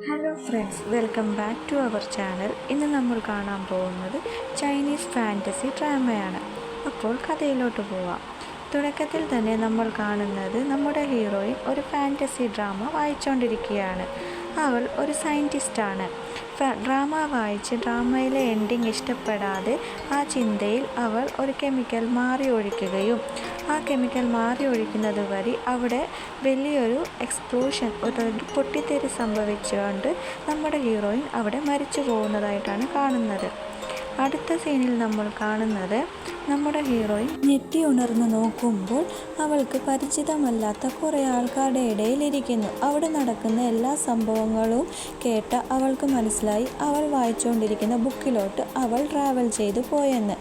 Hello friends, welcome back to our channel. ഇന്ന് നമ്മൾ കാണാൻ പോകുന്നത് ചൈനീസ് ഫാൻറ്റസി ഡ്രാമയാണ്. അപ്പോൾ കഥയിലോട്ട് പോവാം. തുടക്കത്തിൽ തന്നെ നമ്മൾ കാണുന്നത് നമ്മുടെ ഹീറോയിൻ ഒരു ഫാൻറ്റസി ഡ്രാമ വായിച്ചുകൊണ്ടിരിക്കുകയാണ്. അവൾ ഒരു സയൻറ്റിസ്റ്റാണ്. ഡ്രാമ വായിച്ച് ഡ്രാമയിലെ എൻഡിങ് ഇഷ്ടപ്പെടാതെ ആ ചിന്തയിൽ അവൾ ഒരു കെമിക്കൽ മാറി ഒഴിക്കുകയും ആ കെമിക്കൽ മാറി ഒഴിക്കുന്നത് വഴി അവിടെ വലിയൊരു എക്സ്പ്ലോഷൻ, ഒരു പൊട്ടിത്തെറി സംഭവിച്ചുകൊണ്ട് നമ്മുടെ ഹീറോയിൻ അവിടെ മരിച്ചു പോകുന്നതായിട്ടാണ് കാണുന്നത്. അടുത്ത സീനിൽ നമ്മൾ കാണുന്നത് നമ്മുടെ ഹീറോയിൻ ഞെട്ടി ഉണർന്ന് നോക്കുമ്പോൾ അവൾക്ക് പരിചിതമല്ലാത്ത കുറേ ആൾക്കാരുടെ ഇടയിലിരിക്കുന്നു. അവിടെ നടക്കുന്ന എല്ലാ സംഭവങ്ങളും കേട്ട അവൾക്ക് മനസ്സിലായി അവൾ വായിച്ചുകൊണ്ടിരിക്കുന്ന ബുക്കിലോട്ട് അവൾ ട്രാവൽ ചെയ്തു പോയെന്ന്.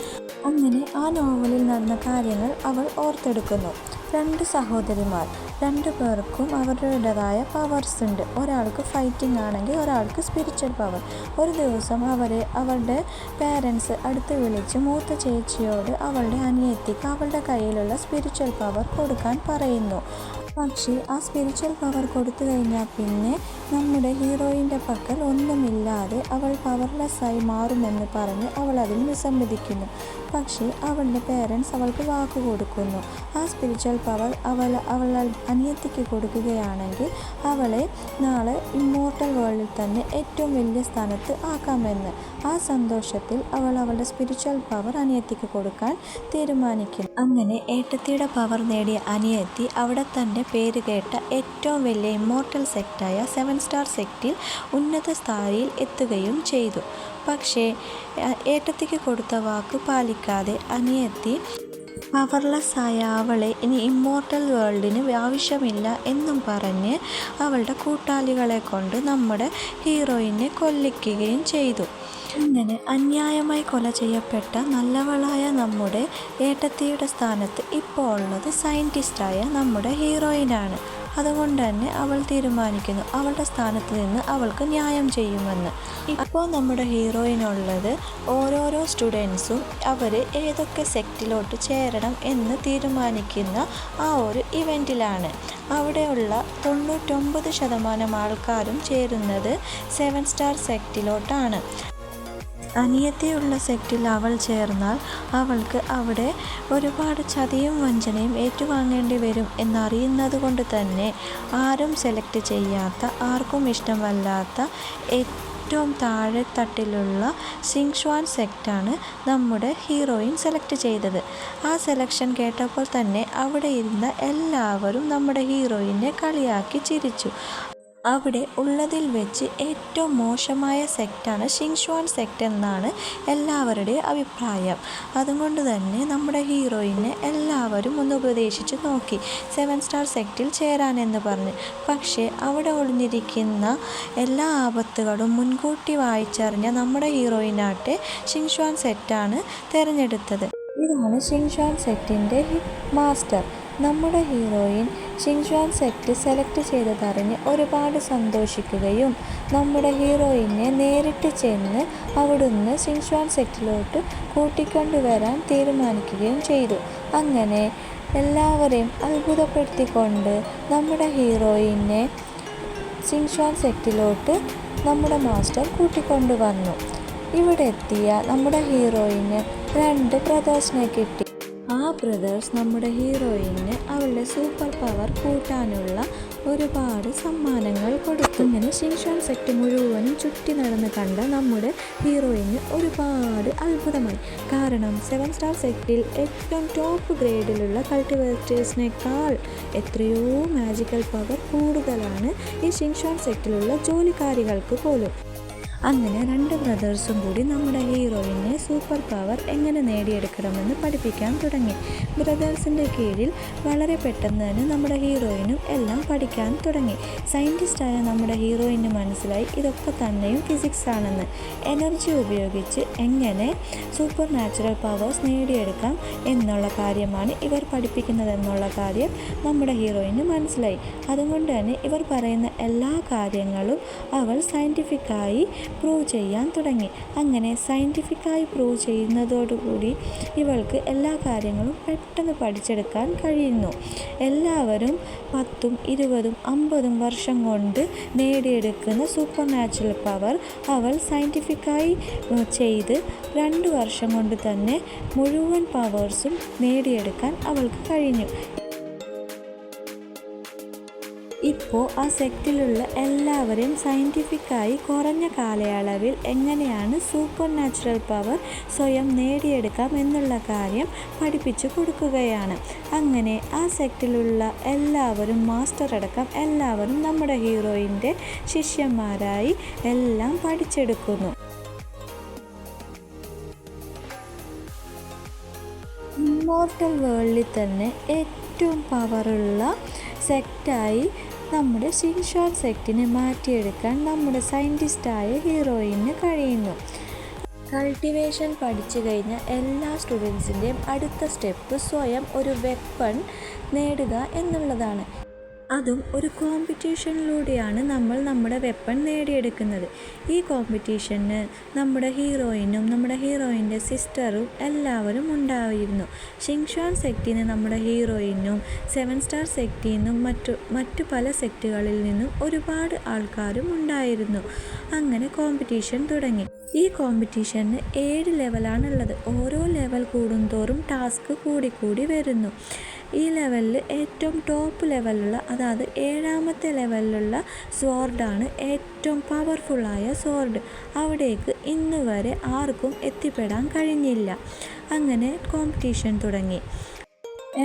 അങ്ങനെ ആ നോവലിൽ നടന്ന കാര്യങ്ങൾ അവൾ ഓർത്തെടുക്കുന്നു. രണ്ട് സഹോദരിമാർ, രണ്ടു പേർക്കും അവരുടേതായ പവേഴ്സ് ഉണ്ട്. ഒരാൾക്ക് ഫൈറ്റിംഗ് ആണെങ്കിൽ ഒരാൾക്ക് സ്പിരിച്വൽ പവർ. ഒരു ദിവസം അവരുടെ പേരൻസ് അടുത്ത് വിളിച്ച് മൂത്ത ചേച്ചിയോട് അവളുടെ അനിയത്തിക്ക് അവളുടെ കയ്യിലുള്ള സ്പിരിച്വൽ പവർ കൊടുക്കാൻ പറയുന്നു. പക്ഷേ ആ സ്പിരിച്വൽ പവർ കൊടുത്തു കഴിഞ്ഞാൽ പിന്നെ നമ്മുടെ ഹീറോയിൻ്റെ പക്കൽ ഒന്നുമില്ലാതെ അവൾ പവർലെസ്സായി മാറുമെന്ന് പറഞ്ഞ് അവൾ അതിൽ വിസമ്മതിക്കുന്നു. പക്ഷേ അവളുടെ പേരൻസ് അവൾക്ക് വാക്ക് കൊടുക്കുന്നു. ആ സ്പിരിച്വൽ പവർ അവൾ അനിയത്തിക്ക് കൊടുക്കുകയാണെങ്കിൽ അവളെ നാളെ ഇമ്മോർട്ടൽ വേൾഡിൽ തന്നെ ഏറ്റവും വലിയ സ്ഥാനത്ത് ആക്കാമെന്ന്. ആ സന്തോഷത്തിൽ അവൾ അവളുടെ സ്പിരിച്വൽ പവർ അനിയത്തിക്ക് കൊടുക്കാൻ തീരുമാനിക്കുന്നു. അങ്ങനെ ഏട്ടത്തിയുടെ പവർ നേടിയ അനിയത്തി അവിടെ തൻ്റെ പേര് കേട്ട ഏറ്റവും വലിയ ഇമ്മോർട്ടൽ സെക്റ്റായ 7 സ്റ്റാർ സെക്റ്റിൽ ഉന്നത സ്ഥായിയിൽ എത്തുകയും ചെയ്തു. പക്ഷേ ഏട്ടത്തിക്ക് കൊടുത്ത വാക്ക് പാലിക്കാതെ അനിയത്തി പവർലെസ്സായ അവളെ ഇനി ഇമ്മോർട്ടൽ വേൾഡിന് ആവശ്യമില്ല എന്നും പറഞ്ഞ് അവളുടെ കൂട്ടാളികളെ കൊണ്ട് നമ്മുടെ ഹീറോയിനെ കൊല്ലിക്കുകയും ചെയ്തു. ഇങ്ങനെ അന്യായമായി കൊല ചെയ്യപ്പെട്ട നല്ലവളായ നമ്മുടെ ഏട്ടത്തിയുടെ സ്ഥാനത്ത് ഇപ്പോൾ ഉള്ളത് സയൻറ്റിസ്റ്റായ നമ്മുടെ ഹീറോയിനാണ്. അതുകൊണ്ട് തന്നെ അവൾ തീരുമാനിക്കുന്നു അവളുടെ സ്ഥാനത്ത് നിന്ന് അവൾക്ക് ന്യായം ചെയ്യുമെന്ന്. ഇപ്പോൾ നമ്മുടെ ഹീറോയിനുള്ളത് ഓരോരോ സ്റ്റുഡൻസും അവർ ഏതൊക്കെ സെക്റ്റിലോട്ട് ചേരണം എന്ന് തീരുമാനിക്കുന്ന ആ ഒരു ഇവൻറ്റിലാണ്. അവിടെയുള്ള 99% ആൾക്കാരും ചേരുന്നത് 7 സ്റ്റാർ സെക്റ്റിലോട്ടാണ്. അനിയത്തിയുള്ള സെക്റ്റിൽ അവൾ ചേർന്നാൽ അവൾക്ക് അവിടെ ഒരുപാട് ചതിയും വഞ്ചനയും ഏറ്റുവാങ്ങേണ്ടി വരും എന്നറിയുന്നത് കൊണ്ട് തന്നെ ആരും സെലക്ട് ചെയ്യാത്ത, ആർക്കും ഇഷ്ടമല്ലാത്ത ഏറ്റവും താഴെത്തട്ടിലുള്ള സിങ്ഷ്വാൻ സെക്റ്റാണ് നമ്മുടെ ഹീറോയിൻ സെലക്ട് ചെയ്തത്. ആ സെലക്ഷൻ കേട്ടപ്പോൾ തന്നെ അവിടെ ഇരുന്ന എല്ലാവരും നമ്മുടെ ഹീറോയിനെ കളിയാക്കി ചിരിച്ചു. അവിടെ ഉള്ളതിൽ വെച്ച് ഏറ്റവും മോശമായ സെക്റ്റാണ് സിങ്ഷ്വാൻ സെക്റ്റ് എന്നാണ് എല്ലാവരുടെയും അഭിപ്രായം. അതുകൊണ്ട് തന്നെ നമ്മുടെ ഹീറോയിനെ എല്ലാവരും ഒന്ന് ഉപദേശിച്ച് നോക്കി 7 സ്റ്റാർ സെക്റ്റിൽ ചേരാനെന്ന് പറഞ്ഞ്. പക്ഷേ അവിടെ ഒളിഞ്ഞിരിക്കുന്ന എല്ലാ ആപത്തുകളും മുൻകൂട്ടി വായിച്ചറിഞ്ഞ നമ്മുടെ ഹീറോയിനാട്ടെ സിങ്ഷ്വാൻ സെറ്റാണ് തിരഞ്ഞെടുത്തത്. ഇതാണ് സിങ്ഷ്വാൻ സെക്റ്റിൻ്റെ മാസ്റ്റർ. നമ്മുടെ ഹീറോയിൻ സിങ്ഷ്വാൻ സെക്റ്റ് സെലക്ട് ചെയ്തതറിഞ്ഞ് ഒരുപാട് സന്തോഷിക്കുകയും നമ്മുടെ ഹീറോയിനെ നേരിട്ട് ചെന്ന് അവിടുന്ന് സിങ്ഷ്വാൻ സെക്റ്റിലോട്ട് കൂട്ടിക്കൊണ്ടുവരാൻ തീരുമാനിക്കുകയും ചെയ്തു. അങ്ങനെ എല്ലാവരെയും അത്ഭുതപ്പെടുത്തിക്കൊണ്ട് നമ്മുടെ ഹീറോയിനെ സിങ്ഷ്വാൻ സെക്റ്റിലോട്ട് നമ്മുടെ മാസ്റ്റർ കൂട്ടിക്കൊണ്ടുവന്നു. ഇവിടെ എത്തിയ നമ്മുടെ ഹീറോയിന് 2 ബ്രദേഴ്സിനെ കിട്ടി. ആ ബ്രദേഴ്സ് നമ്മുടെ ഹീറോയിന് അവളുടെ സൂപ്പർ പവർ കൂട്ടാനുള്ള ഒരുപാട് സമ്മാനങ്ങൾ കൊടുത്തു. ഇങ്ങനെ സിങ്ഷ്വാൻ സെക്റ്റ് മുഴുവനും ചുറ്റി നടന്ന് കണ്ട നമ്മുടെ ഹീറോയിന് ഒരുപാട് അത്ഭുതമായി. കാരണം 7 സ്റ്റാർ സെക്റ്റിൽ ഏറ്റവും ടോപ്പ് ഗ്രേഡിലുള്ള കൾട്ടിവേറ്റേഴ്സിനേക്കാൾ എത്രയോ മാജിക്കൽ പവർ കൂടുതലാണ് ഈ സിങ്ഷ്വാൻ സെക്റ്റിലുള്ള ജോലിക്കാരികൾക്ക് പോലും. അങ്ങനെ 2 ബ്രദേഴ്സും കൂടി നമ്മുടെ ഹീറോയിനെ സൂപ്പർ പവർ എങ്ങനെ നേടിയെടുക്കണമെന്ന് പഠിപ്പിക്കാൻ തുടങ്ങി. ബ്രദേഴ്സിൻ്റെ കീഴിൽ വളരെ പെട്ടെന്ന് തന്നെ നമ്മുടെ ഹീറോയിനും എല്ലാം പഠിക്കാൻ തുടങ്ങി. സയൻറ്റിസ്റ്റായ നമ്മുടെ ഹീറോയിന് മനസ്സിലായി ഇതൊക്കെ തന്നെയും ഫിസിക്സ് ആണെന്ന്. എനർജി ഉപയോഗിച്ച് എങ്ങനെ സൂപ്പർ നാച്ചുറൽ പവേഴ്സ് നേടിയെടുക്കാം എന്നുള്ള കാര്യമാണ് ഇവർ പഠിപ്പിക്കുന്നതെന്നുള്ള കാര്യം നമ്മുടെ ഹീറോയിന് മനസ്സിലായി. അതുകൊണ്ട് തന്നെ ഇവർ പറയുന്ന എല്ലാ കാര്യങ്ങളും അവൾ സയൻറ്റിഫിക്കായി പ്രൂവ് ചെയ്യാൻ തുടങ്ങി. അങ്ങനെ സയൻറ്റിഫിക്കായി പ്രൂവ് ചെയ്യുന്നതോടുകൂടി ഇവൾക്ക് എല്ലാ കാര്യങ്ങളും പെട്ടെന്ന് പഠിച്ചെടുക്കാൻ കഴിയുന്നു. എല്ലാവരും 10, 20, 50 വർഷം കൊണ്ട് നേടിയെടുക്കുന്ന സൂപ്പർ നാച്ചുറൽ പവർ അവൾ സയൻറ്റിഫിക്കായി ചെയ്ത് 2 വർഷം കൊണ്ട് തന്നെ മുഴുവൻ പവേഴ്സും നേടിയെടുക്കാൻ അവൾക്ക് കഴിഞ്ഞു. ഇപ്പോൾ ആ സെക്റ്റിലുള്ള എല്ലാവരെയും സയൻറ്റിഫിക്കായി കുറഞ്ഞ കാലയളവിൽ എങ്ങനെയാണ് സൂപ്പർ നാച്ചുറൽ പവർ സ്വയം നേടിയെടുക്കാം എന്നുള്ള കാര്യം പഠിപ്പിച്ചു കൊടുക്കുകയാണ്. അങ്ങനെ ആ സെക്റ്റിലുള്ള എല്ലാവരും, മാസ്റ്റർ അടക്കം എല്ലാവരും നമ്മുടെ ഹീറോയിൻ്റെ ശിഷ്യന്മാരായി എല്ലാം പഠിച്ചെടുക്കുന്നു. ഇമ്മോർട്ടൽ വേൾഡിൽ തന്നെ ഏറ്റവും പവറുള്ള സെക്റ്റായി നമ്മുടെ ഷിൻഷാൻ സെക്റ്റിനെ മാറ്റിയെടുക്കാൻ നമ്മുടെ സയൻറ്റിസ്റ്റായ ഹീറോയിന് കഴിയുന്നു. കൾട്ടിവേഷൻ പഠിച്ചു കഴിഞ്ഞ എല്ലാ സ്റ്റുഡൻസിൻ്റെയും അടുത്ത സ്റ്റെപ്പ് സ്വയം ഒരു വെപ്പൺ നേടുക എന്നുള്ളതാണ്. അതും ഒരു കോമ്പറ്റീഷനിലൂടെയാണ് നമ്മൾ നമ്മുടെ വെപ്പൺ നേടിയെടുക്കുന്നത്. ഈ കോമ്പറ്റീഷന് നമ്മുടെ ഹീറോയിനും നമ്മുടെ ഹീറോയിൻ്റെ സിസ്റ്ററും എല്ലാവരും ഉണ്ടായിരുന്നു. ഷിൻഷാൻ സെക്റ്റിന് നമ്മുടെ ഹീറോയിനും 7 സ്റ്റാർ സെക്റ്റിൽ നിന്നും മറ്റു പല സെക്റ്റുകളിൽ നിന്നും ഒരുപാട് ആൾക്കാരും ഉണ്ടായിരുന്നു. അങ്ങനെ കോമ്പറ്റീഷൻ തുടങ്ങി. ഈ കോമ്പറ്റീഷന് 7 ലെവലാണുള്ളത്. ഓരോ ലെവൽ കൂടുന്തോറും ടാസ്ക് കൂടി വരുന്നു. ഈ ലെവലിൽ ഏറ്റവും ടോപ്പ് ലെവലുള്ള, അതായത് 7ാമത്തെ ലെവലിലുള്ള സോർഡാണ് ഏറ്റവും പവർഫുള്ളായ സോർഡ്. അവിടേക്ക് ഇന്ന് വരെ ആർക്കും എത്തിപ്പെടാൻ കഴിഞ്ഞില്ല. അങ്ങനെ കോമ്പറ്റീഷൻ തുടങ്ങി.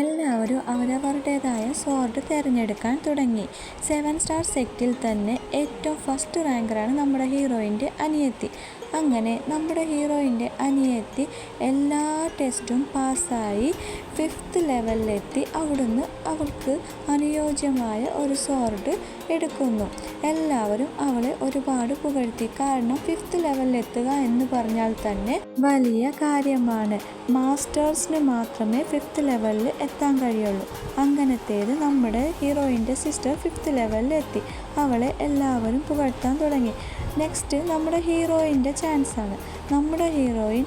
എല്ലാവരും അവരവരുടേതായ സോർഡ് തിരഞ്ഞെടുക്കാൻ തുടങ്ങി. 7 സ്റ്റാർ സെക്റ്റിൽ തന്നെ ഏറ്റവും ഫസ്റ്റ് റാങ്കറാണ് നമ്മുടെ ഹീറോയിൻ്റെ അനിയത്തി. അങ്ങനെ നമ്മുടെ ഹീറോയിൻ്റെ അനിയത്തി എല്ലാ ടെസ്റ്റും പാസ്സായി 5th ലെവലിലെത്തി. അവിടുന്ന് അവൾക്ക് അനുയോജ്യമായ ഒരു സോർഡ് എടുക്കുന്നു. എല്ലാവരും അവളെ ഒരുപാട് പുകഴ്ത്തി. കാരണം 5th ലെവലിലെത്തുക എന്ന് പറഞ്ഞാൽ തന്നെ വലിയ കാര്യമാണ്. മാസ്റ്റേഴ്സിന് മാത്രമേ 5th ലെവലിൽ എത്താൻ കഴിയുള്ളൂ. അങ്ങനത്തേത് നമ്മുടെ ഹീറോയിൻ്റെ സിസ്റ്റർ 5th ലെവലിലെത്തി. അവളെ എല്ലാവരും പുകഴ്ത്താൻ തുടങ്ങി. നെക്സ്റ്റ് നമ്മുടെ ഹീറോയിൻ്റെ ചാൻസാണ്. നമ്മുടെ ഹീറോയിൻ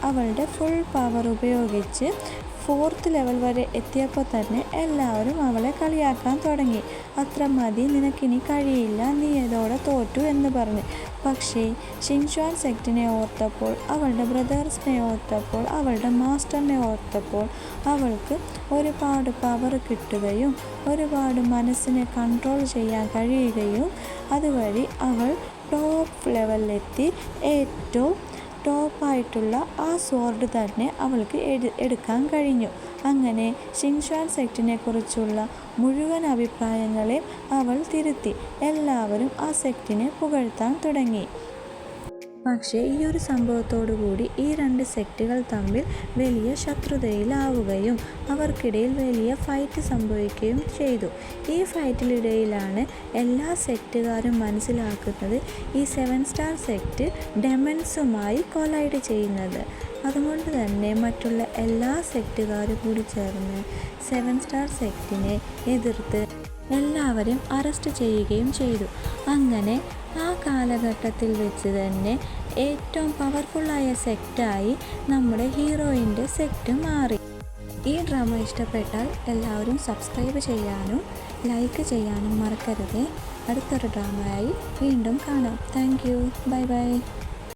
അവളുടെ ഫുൾ പവർ ഉപയോഗിച്ച് 4th ലെവൽ വരെ എത്തിയപ്പോൾ തന്നെ എല്ലാവരും അവളെ കളിയാക്കാൻ തുടങ്ങി. അത്ര മതി, നിനക്കിനി കഴിയില്ല, നീ ഏതോടെ തോറ്റു എന്ന് പറഞ്ഞ്. പക്ഷേ ഷിൻഷാൻ സെക്റ്റിനെ ഓർത്തപ്പോൾ, അവളുടെ ബ്രദേഴ്സിനെ ഓർത്തപ്പോൾ, അവളുടെ മാസ്റ്ററിനെ ഓർത്തപ്പോൾ അവൾക്ക് ഒരുപാട് പവർ കിട്ടുകയും ഒരുപാട് മനസ്സിനെ കൺട്രോൾ ചെയ്യാൻ കഴിയുകയും അതുവഴി അവൾ ടോപ്പ് ലെവലിലെത്തി. ഏറ്റവും ടോപ്പായിട്ടുള്ള ആ സോർഡ് തന്നെ അവൾക്ക് എടുക്കാൻ കഴിഞ്ഞു. അങ്ങനെ ഷിൻഷാൻ സെക്റ്റിനെ കുറിച്ചുള്ള മുഴുവൻ അഭിപ്രായങ്ങളെ അവൾ തിരുത്തി. എല്ലാവരും ആ സെക്റ്റിനെ പുകഴ്ത്താൻ തുടങ്ങി. പക്ഷേ ഈ ഒരു സംഭവത്തോടുകൂടി ഈ 2 സെക്റ്റുകൾ തമ്മിൽ വലിയ ശത്രുതയിലാവുകയും അവർക്കിടയിൽ വലിയ ഫൈറ്റ് സംഭവിക്കുകയും ചെയ്തു. ഈ ഫൈറ്റിനിടയിലാണ് എല്ലാ സെക്റ്റുകാരും മനസ്സിലാക്കുന്നത് ഈ 7 സ്റ്റാർ സെക്റ്റ് ഡെമൻസുമായി കൊലൈഡ് ചെയ്യുന്നത്. അതുകൊണ്ട് തന്നെ മറ്റുള്ള എല്ലാ സെക്റ്റുകാരും കൂടി ചേർന്ന് 7 സ്റ്റാർ സെക്റ്റിനെ എതിർത്ത് എല്ലാവരെയും അറസ്റ്റ് ചെയ്യുകയും ചെയ്തു. അങ്ങനെ ആ കാലഘട്ടത്തിൽ വെച്ച് തന്നെ ഏറ്റവും പവർഫുള്ളായ സെക്റ്റായി നമ്മുടെ ഹീറോയിൻ്റെ സെക്റ്റ് മാറി. ഈ ഡ്രാമ ഇഷ്ടപ്പെട്ടാൽ എല്ലാവരും സബ്സ്ക്രൈബ് ചെയ്യാനും ലൈക്ക് ചെയ്യാനും മറക്കരുത്. അടുത്തൊരു ഡ്രാമയായി വീണ്ടും കാണാം. Thank you. Bye bye.